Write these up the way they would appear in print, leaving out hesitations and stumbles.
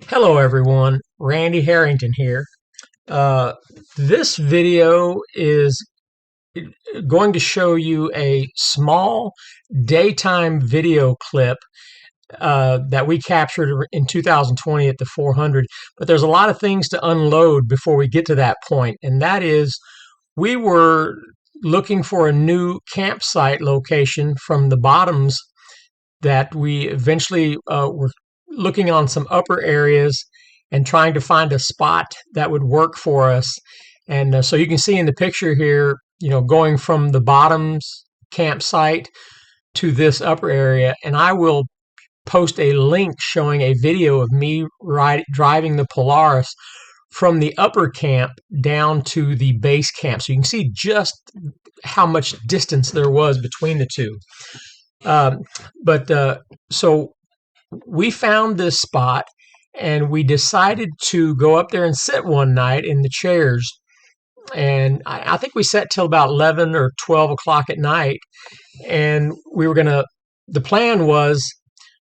Hello everyone, Randy Harrington here. Uh, this video is going to show you a small daytime video clip that we captured in 2020 at the 400. But there's a lot of things to unload before we get to that point, and that is we were looking for a new campsite location from the bottoms that we eventually were looking on some upper areas and trying to find a spot that would work for us. And so you can see in the picture here, going from the bottoms campsite to this upper area. And I will post a link showing a video of me driving the Polaris from the upper camp down to the base camp. So you can see just how much distance there was between the two. Um, but so we found this spot and we decided to go up there and sit one night in the chairs. And I think we sat till about 11 or 12 o'clock at night. And the plan was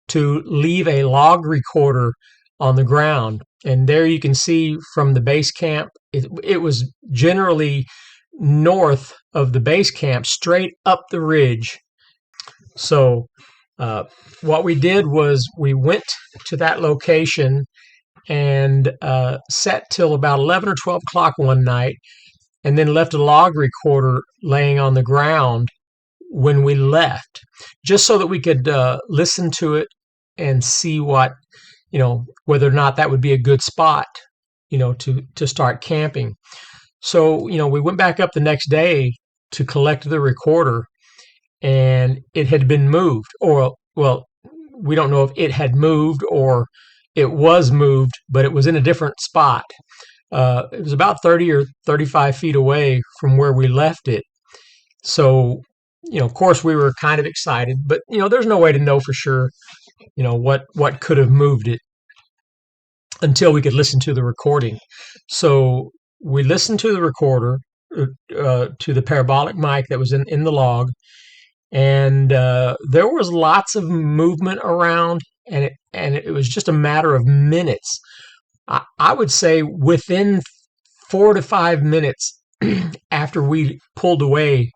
to leave a log recorder on the ground. And there you can see from the base camp, it was generally north of the base camp, straight up the ridge. So what we did was we went to that location and sat till about 11 or 12 o'clock one night, and then left a log recorder laying on the ground when we left, just so that we could listen to it and see whether or not that would be a good spot, to start camping. So, we went back up the next day to collect the recorder, and it had been moved, or, well, we don't know if it had moved or it was moved, but it was in a different spot. It was about 30 or 35 feet away from where we left it. So, of course, we were kind of excited, but, there's no way to know for sure, what could have moved it until we could listen to the recording. So we listened to the recorder, to the parabolic mic that was in the log, and there was lots of movement around, and it was just a matter of minutes. I would say within 4 to 5 minutes after we pulled away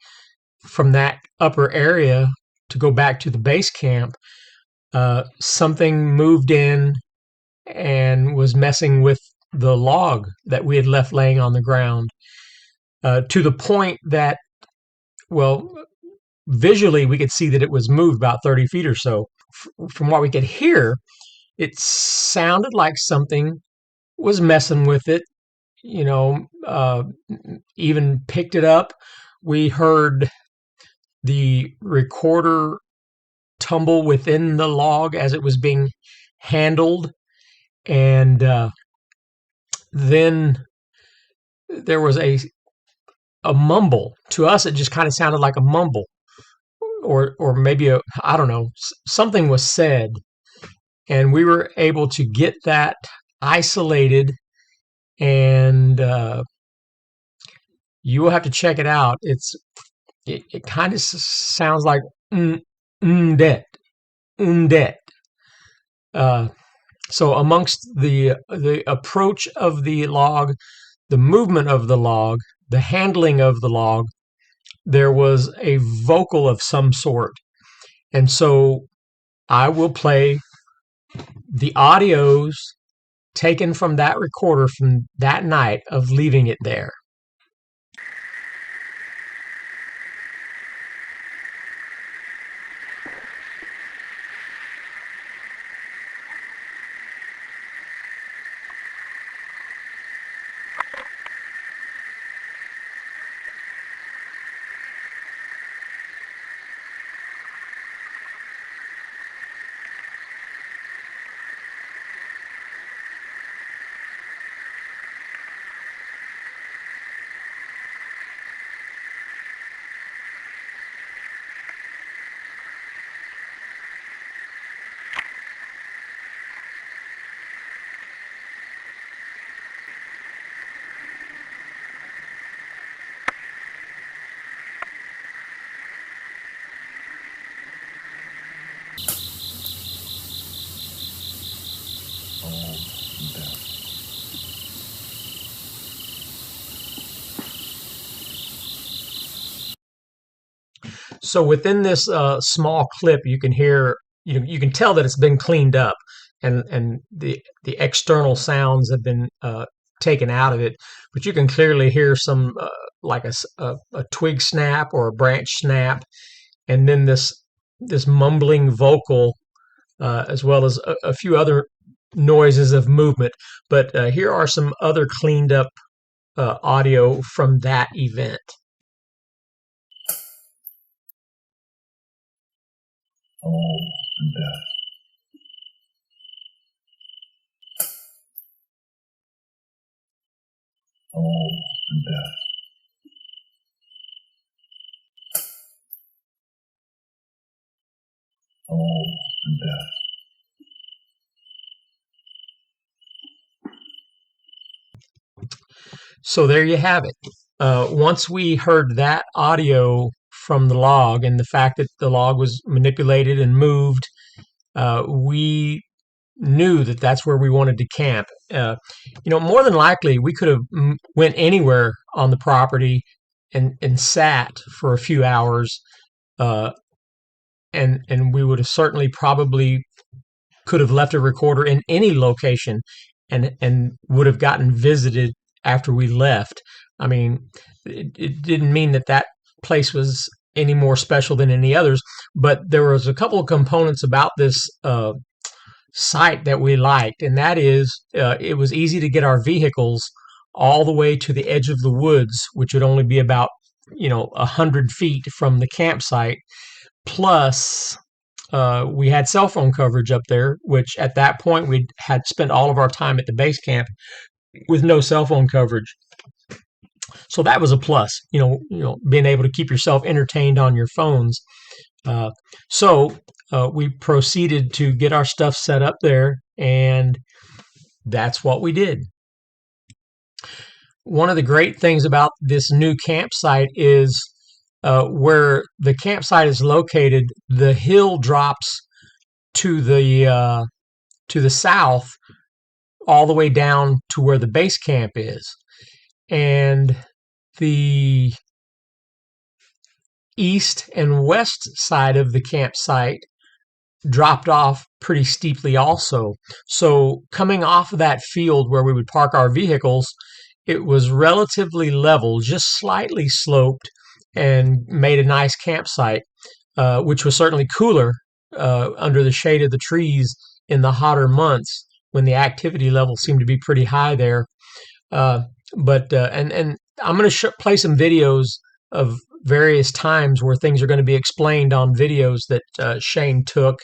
from that upper area to go back to the base camp, something moved in and was messing with the log that we had left laying on the ground, to the point that, well, visually we could see that it was moved about 30 feet or so. From what we could hear, it sounded like something was messing with it, even picked it up. We heard the recorder tumble within the log as it was being handled. And then there was a mumble. To us, it just kind of sounded like a mumble, or maybe I don't know, something was said, and we were able to get that isolated. And you will have to check it out. It kind of sounds like det, det. So amongst the approach of the log, the movement of the log, the handling of the log, there was a vocal of some sort. And so I will play the audios taken from that recorder from that night of leaving it there. So within this small clip, you can hear, you can tell that it's been cleaned up, and the external sounds have been taken out of it, but you can clearly hear some like a twig snap or a branch snap, and then this mumbling vocal, as well as a few other noises of movement. But here are some other cleaned up audio from that event. All and death. All and death. All and death. So there you have it. Once we heard that audio from the log and the fact that the log was manipulated and moved, we knew that that's where we wanted to camp. More than likely, we could have went anywhere on the property and sat for a few hours, and we would have certainly probably could have left a recorder in any location and would have gotten visited after we left. I mean, it didn't mean that place was any more special than any others, but there was a couple of components about this site that we liked, and that is it was easy to get our vehicles all the way to the edge of the woods, which would only be about 100 feet from the campsite. Plus, we had cell phone coverage up there, which at that point we had spent all of our time at the base camp with no cell phone coverage. So that was a plus, being able to keep yourself entertained on your phones. So we proceeded to get our stuff set up there, and that's what we did. One of the great things about this new campsite is where the campsite is located, the hill drops to the south all the way down to where the base camp is, and the east and west side of the campsite dropped off pretty steeply also. So coming off of that field where we would park our vehicles, it was relatively level, just slightly sloped, and made a nice campsite, which was certainly cooler under the shade of the trees in the hotter months when the activity level seemed to be pretty high there. And I'm going to play some videos of various times where things are going to be explained on videos that Shane took.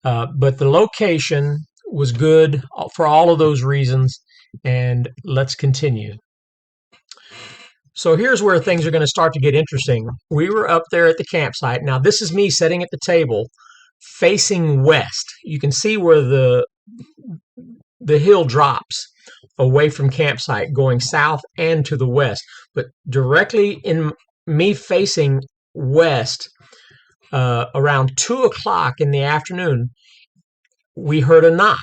But the location was good for all of those reasons, and let's continue. So here's where things are going to start to get interesting. We were up there at the campsite. Now this is me sitting at the table facing west. You can see where the hill drops away from campsite, going south and to the west. But directly in me facing west, around 2 o'clock in the afternoon, we heard a knock,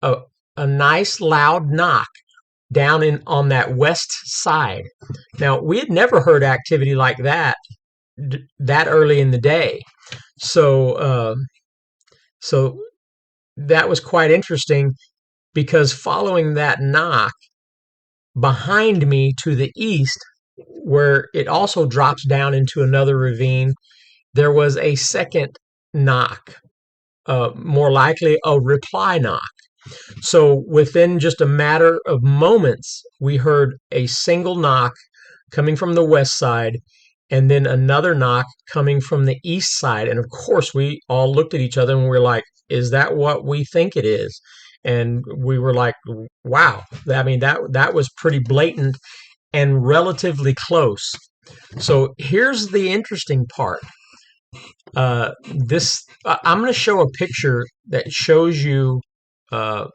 a nice loud knock down on that west side. Now, we had never heard activity like that early in the day. So that was quite interesting, because following that knock, behind me to the east, where it also drops down into another ravine, there was a second knock, more likely a reply knock. So within just a matter of moments, we heard a single knock coming from the west side, and then another knock coming from the east side. And of course, we all looked at each other and we're like, is that what we think it is? And we were like, wow. I mean, that was pretty blatant and relatively close. So here's the interesting part. I'm going to show a picture that shows you the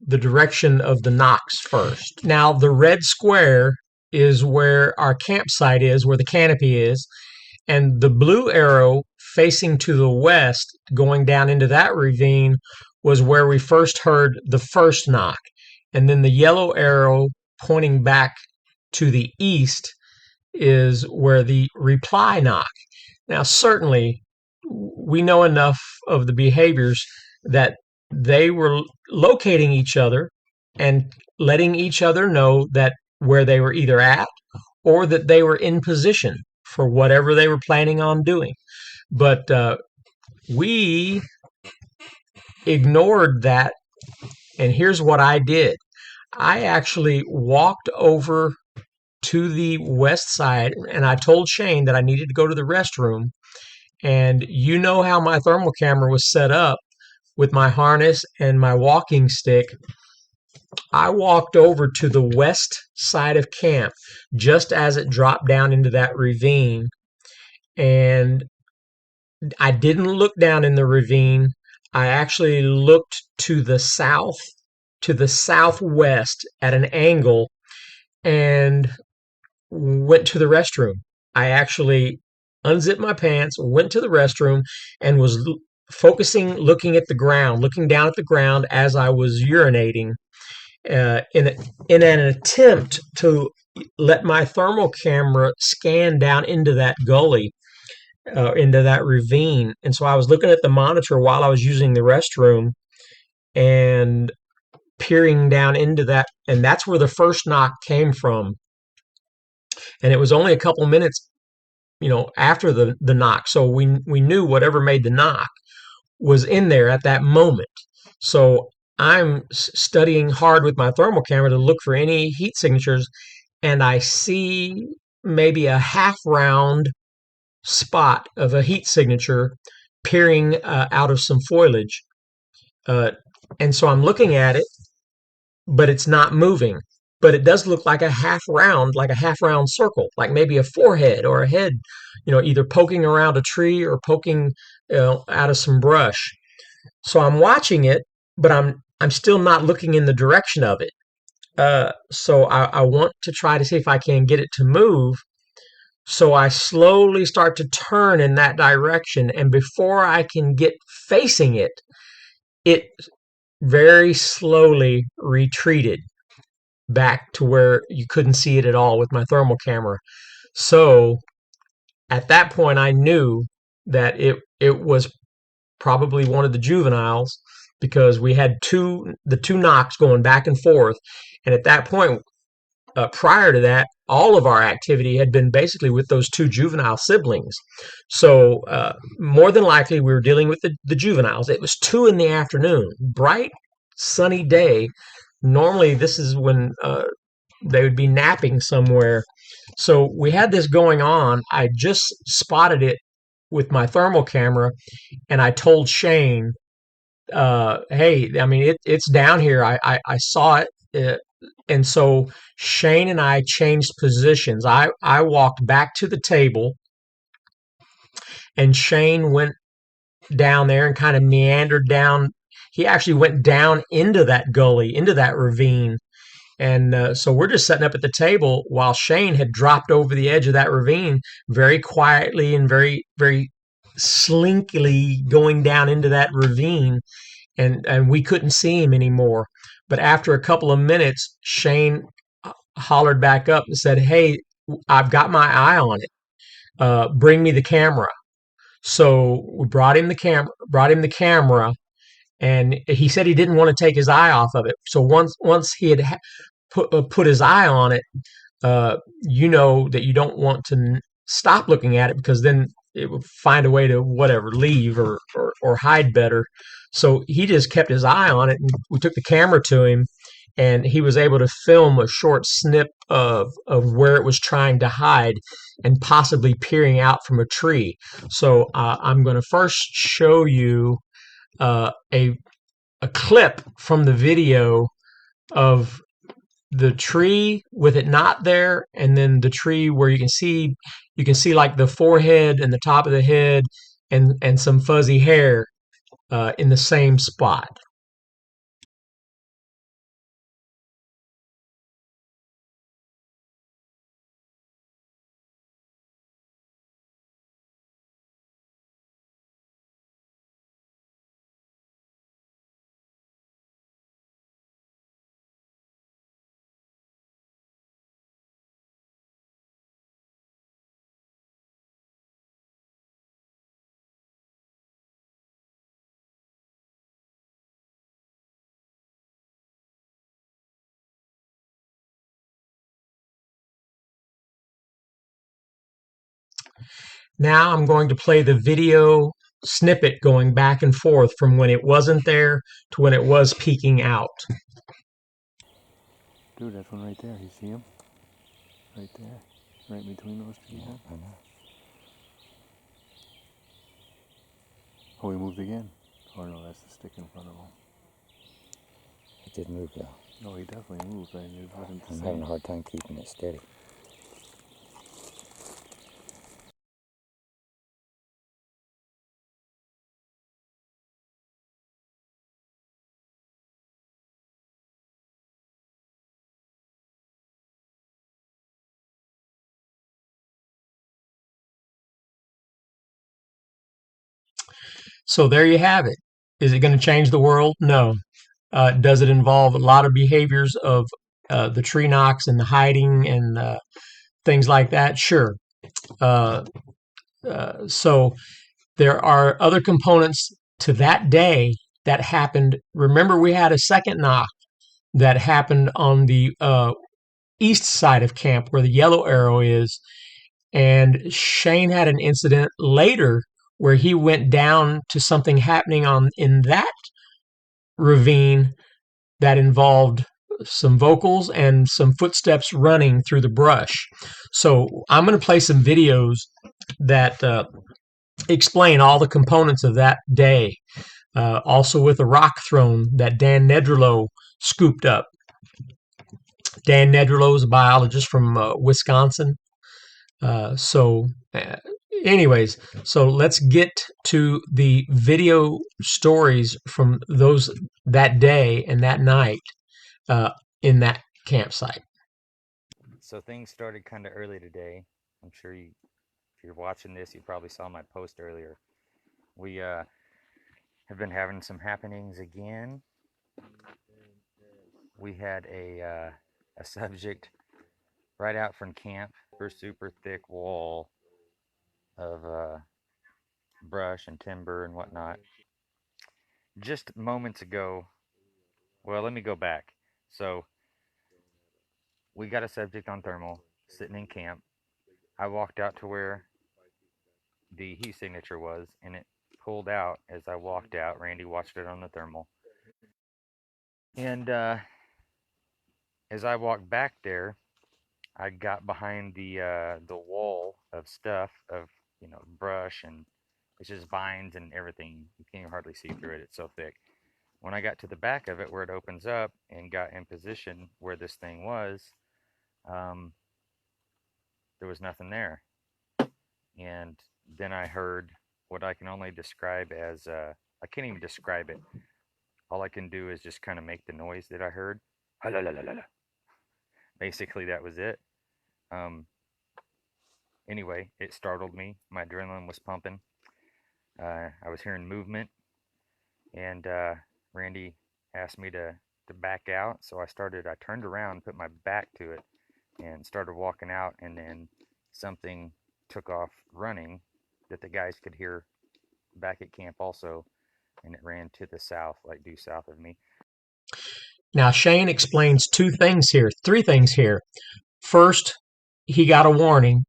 direction of the knocks first. Now, the red square is where our campsite is, where the canopy is, and the blue arrow facing to the west, going down into that ravine, was where we first heard the first knock. And then the yellow arrow pointing back to the east is where the reply knock. Now, certainly, we know enough of the behaviors that they were locating each other and letting each other know that where they were either at or that they were in position for whatever they were planning on doing. But we ignored that, and here's what I did. I actually walked over to the west side and I told Shane that I needed to go to the restroom. And you know how my thermal camera was set up with my harness and my walking stick. I walked over to the west side of camp just as it dropped down into that ravine. And I didn't look down in the ravine. I actually looked to the south, to the southwest at an angle, and went to the restroom. I actually unzipped my pants, went to the restroom, and was focusing, looking at the ground, looking down at the ground as I was urinating, in an attempt to let my thermal camera scan down into that gully, into that ravine. And so I was looking at the monitor while I was using the restroom and peering down into that. And that's where the first knock came from. And it was only a couple minutes, after the knock. So we knew whatever made the knock was in there at that moment. So I'm studying hard with my thermal camera to look for any heat signatures, and I see maybe a half round spot of a heat signature peering out of some foliage. Uh, and so I'm looking at it, but it's not moving. But it does look like a half round circle, like maybe a forehead or a head, either poking around a tree or poking out of some brush. So I'm watching it, but I'm still not looking in the direction of it. So I want to try to see if I can get it to move. So I slowly start to turn in that direction, and before I can get facing it, it very slowly retreated back to where you couldn't see it at all with my thermal camera. So at that point, I knew that it was probably one of the juveniles, because we had the two knocks going back and forth. And at that point, prior to that, all of our activity had been basically with those two juvenile siblings. So more than likely, we were dealing with the juveniles. It was 2 in the afternoon, bright, sunny day. Normally, this is when they would be napping somewhere. So we had this going on. I just spotted it with my thermal camera, and I told Shane, "Hey, I mean it's down here. I saw it." And so Shane and I changed positions. I walked back to the table, and Shane went down there and kind of meandered down. He actually went down into that gully, into that ravine. And so we're just sitting up at the table while Shane had dropped over the edge of that ravine very quietly and very, very slinkily going down into that ravine. And we couldn't see him anymore. But after a couple of minutes, Shane hollered back up and said, "Hey, I've got my eye on it. Bring me the camera." So we brought him the camera, and he said he didn't want to take his eye off of it. So once he had put his eye on it, you know that you don't want to stop looking at it, because then it would find a way to whatever leave or hide better. So he just kept his eye on it, and we took the camera to him, and he was able to film a short snip of where it was trying to hide and possibly peering out from a tree. So I'm going to first show you uh, a a clip from the video of the tree with it not there, and then the tree where you can see like the forehead and the top of the head and some fuzzy hair in the same spot. Now I'm going to play the video snippet going back and forth from when it wasn't there to when it was peeking out. Dude, that's one right there. You see him? Right there. Right between those trees. Yeah, I know. Oh, he moved again. Oh no, that's the stick in front of him. It did move though. No, he definitely moved, but it wasn't the I'm same. having a hard time keeping it steady. So there you have it. Is it going to change the world? No. Does it involve a lot of behaviors of the tree knocks and the hiding and things like that? Sure. Uh, so there are other components to that day that happened. Remember, we had a second knock that happened on the east side of camp where the yellow arrow is. And Shane had an incident later where he went down to something happening on in that ravine that involved some vocals and some footsteps running through the brush. So I'm going to play some videos that explain all the components of that day. Also with a rock throne that Dan Nedrolo scooped up. Dan Nedrolo is a biologist from Wisconsin. So, anyways, so let's get to the video stories from that day and that night in that campsite. So things started kind of early today. I'm sure if you're watching this, you probably saw my post earlier. We have been having some happenings again. We had a subject right out from camp, super thick wall of brush and timber and whatnot. Just moments ago, well, let me go back. So we got a subject on thermal sitting in camp. I walked out to where the heat signature was, and it pulled out as I walked out. Randy watched it on the thermal, and as I walked back there, I got behind the wall of stuff of brush, and it's just vines and everything. You can't hardly see through it; it's so thick. When I got to the back of it, where it opens up, and got in position where this thing was, um, there was nothing there. And then I heard what I can only describe as I can't even describe it. All I can do is just kind of make the noise that I heard. Basically, that was it. Um, anyway, it startled me. My adrenaline was pumping. I was hearing movement, and Randy asked me to back out. So I turned around, put my back to it, and started walking out. And then something took off running that the guys could hear back at camp also, and it ran to the south, like due south of me. Now, Shane explains three things here. First, he got a warning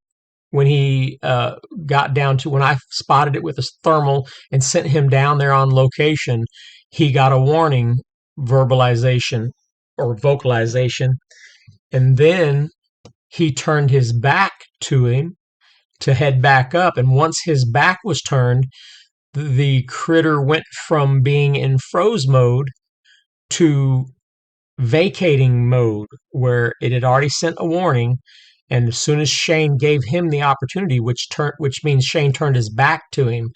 when he got down to when I spotted it with a thermal and sent him down there on location. He got a warning verbalization or vocalization, and then he turned his back to him to head back up. And once his back was turned, the critter went from being in froze mode to vacating mode, where it had already sent a warning. And as soon as Shane gave him the opportunity, which means Shane turned his back to him,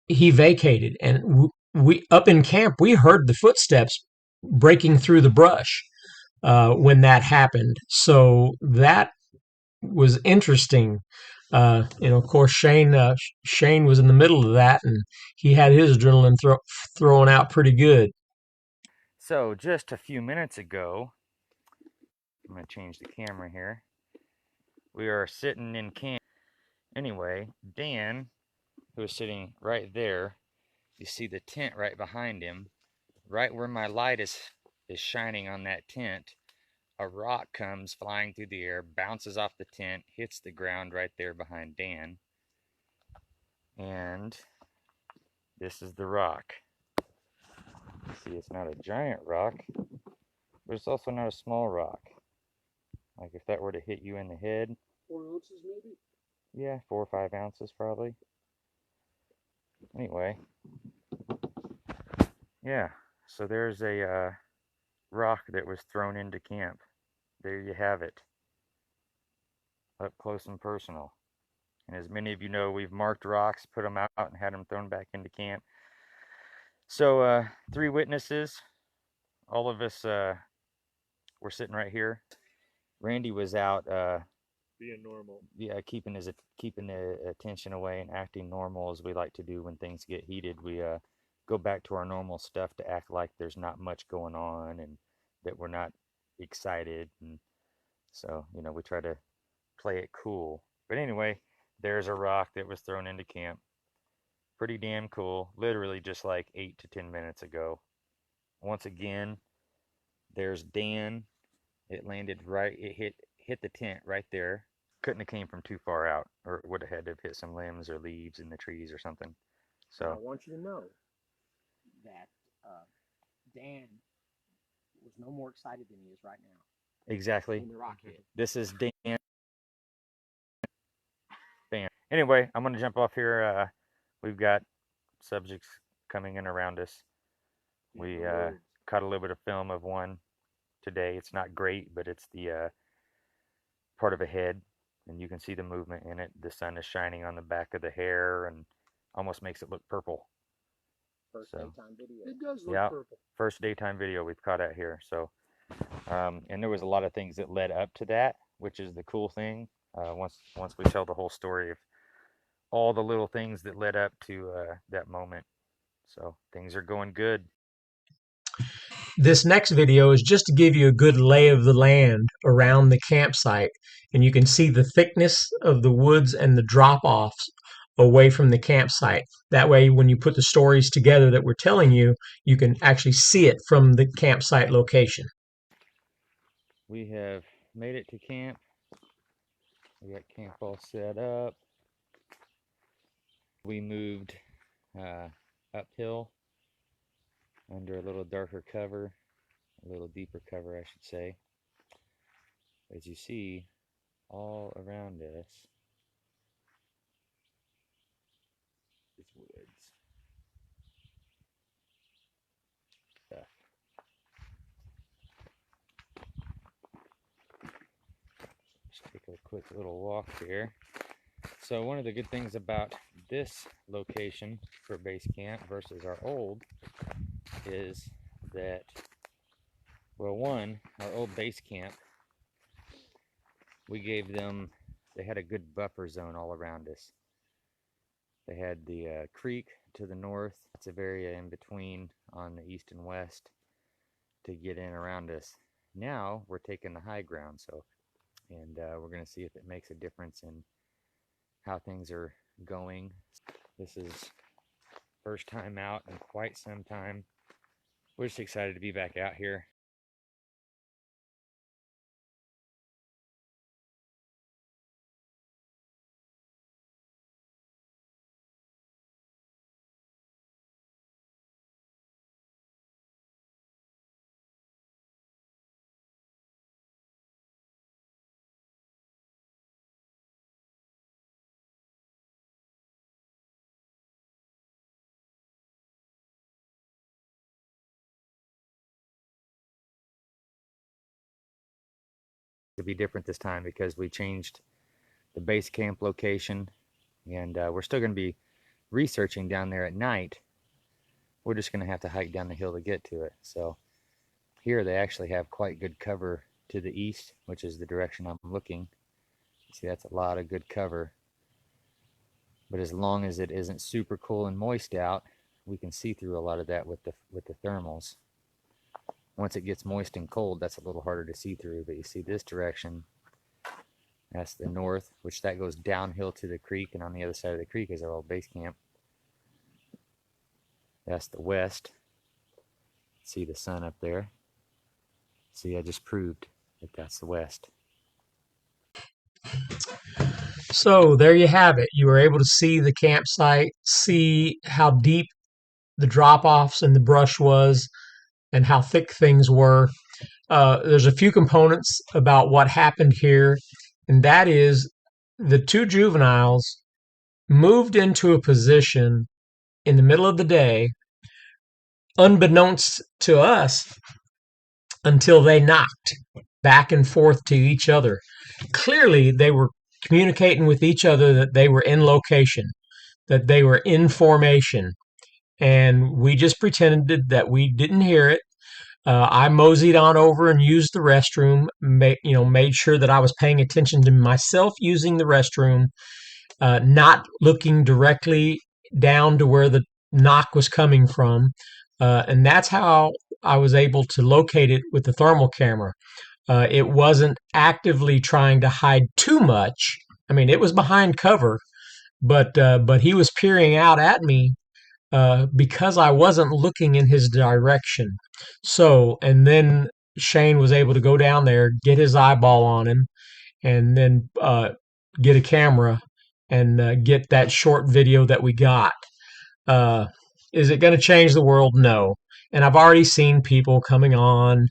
he vacated. And we up in camp, we heard the footsteps breaking through the brush when that happened. So that was interesting. Of course, Shane was in the middle of that, and he had his adrenaline thrown out pretty good. So just a few minutes ago, I'm going to change the camera here. We are sitting in camp. Anyway, Dan, who is sitting right there, you see the tent right behind him. Right where my light is shining on that tent, a rock comes flying through the air, bounces off the tent, hits the ground right there behind Dan. And this is the rock. See, it's not a giant rock, but it's also not a small rock. Like if that were to hit you in the head, 4 ounces maybe? yeah, 4 or 5 ounces probably. Anyway, yeah, so there's a rock that was thrown into camp. There you have it, up close and personal. And as many of you know, we've marked rocks, put them out, and had them thrown back into camp. So 3 witnesses, all of us were sitting right here. Randy was out Being normal. yeah, keeping the attention away and acting normal as we like to do when things get heated. We go back to our normal stuff to act like there's not much going on and that we're not excited, and so we try to play it cool. But anyway, there's a rock that was thrown into camp. Pretty damn cool. Literally just like 8 to 10 minutes ago. Once again, there's Dan. It landed right. It hit the tent right there. Couldn't have came from too far out, or it would have had to have hit some limbs or leaves in the trees or something. Now, I So want you to know that Dan was no more excited than he is right now exactly, when the rock hit. this is Dan. Bam. Anyway, I'm gonna jump off here. We've got subjects coming in around us. We caught a little bit of film of one today. It's not great, but it's the part of a head, and you can see the movement in it. The sun is shining on the back of the hair and almost makes it look purple. First So, daytime video. It does look yeah, purple. first daytime video we've caught out here. So, and there was a lot of things that led up to that, which is the cool thing. Once we tell the whole story of all the little things that led up to that moment. So things are going good. This next video is just to give you a good lay of the land around the campsite, and you can see the thickness of the woods and the drop-offs away from the campsite. That way, when you put the stories together that we're telling you, you can actually see it from the campsite location. We have made it to camp. We got camp all set up. We moved uphill under a little darker cover, a little deeper cover, I should say. As you see, all around us is woods. Stuff. Just take a quick little walk here. So one of the good things about this location for base camp versus our old is that, well, one, our old base camp, we gave them, they had a good buffer zone all around us. They had the creek to the north. It's a area in between on the east and west to get in around us. Now we're taking the high ground, and we're going to see if it makes a difference in how things are going. This is first time out in quite some time. We're just excited to be back out here. To be different this time because we changed the base camp location, and we're still going to be researching down there at night. We're just going to have to hike down the hill to get to it. So here they actually have quite good cover to the east, which is the direction I'm looking. See, that's a lot of good cover. But as long as it isn't super cool and moist out, we can see through a lot of that with the thermals. Once it gets moist and cold, that's a little harder to see through. But you see this direction, that's the north, which that goes downhill to the creek, and on the other side of the creek is our old base camp. That's the west. See the sun up there. See, I just proved that that's the west. So there you have it. You were able to see the campsite, see how deep the drop-offs in the brush was, and how thick things were. There's a few components about what happened here, and that is the two juveniles moved into a position in the middle of the day, unbeknownst to us, until they knocked back and forth to each other. Clearly, they were communicating with each other that they were in location, that they were in formation, and we just pretended that we didn't hear it. I moseyed on over and used the restroom. Made sure that I was paying attention to myself using the restroom, not looking directly down to where the knock was coming from, and that's how I was able to locate it with the thermal camera. It wasn't actively trying to hide too much. I mean, it was behind cover, but he was peering out at me because I wasn't looking in his direction. So, and then Shane was able to go down there, get his eyeball on him, and then get a camera and get that short video that we got. Uh, is it going to change the world? No. And I've already seen people coming on.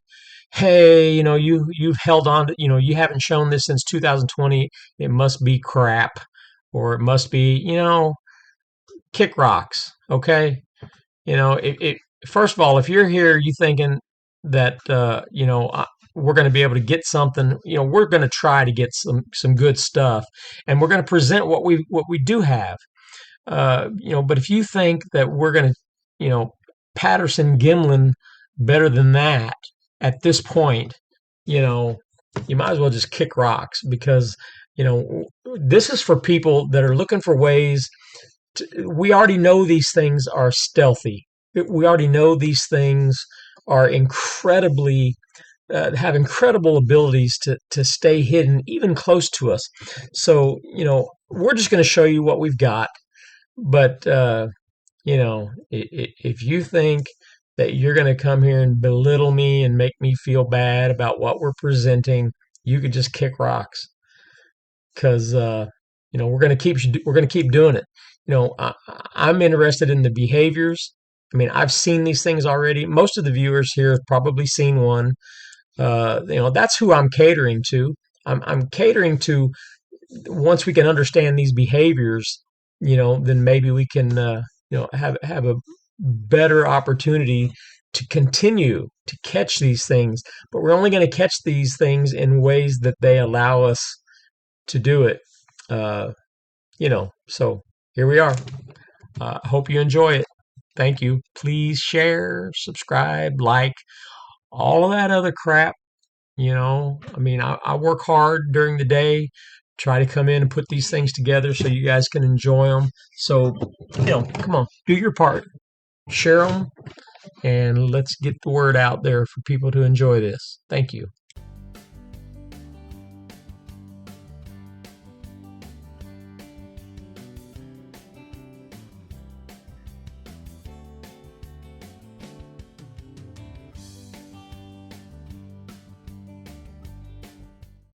Hey, you've held on to, you haven't shown this since 2020. It must be crap, or it must be, kick rocks. Okay, first of all, if you're here, you thinking that we're going to be able to get something, we're going to try to get some good stuff, and we're going to present what we do have. But if you think that we're going to, Patterson Gimlin better than that at this point, you might as well just kick rocks, because this is for people that are looking for ways. We already know these things are stealthy. We already know these things are incredibly have incredible abilities to stay hidden, even close to us. So we're just going to show you what we've got. But if you think that you're going to come here and belittle me and make me feel bad about what we're presenting, you could just kick rocks, because we're going to keep doing it. I'm interested in the behaviors. I mean, I've seen these things already. Most of the viewers here have probably seen one. That's who I'm catering to. I'm catering to, once we can understand these behaviors, then maybe we can, have a better opportunity to continue to catch these things. But we're only going to catch these things in ways that they allow us to do it. So here we are. Hope you enjoy it. Thank you. Please share, subscribe, like, all of that other crap. I mean, I work hard during the day, try to come in and put these things together so you guys can enjoy them. So, come on, do your part. Share them, and let's get the word out there for people to enjoy this. Thank you.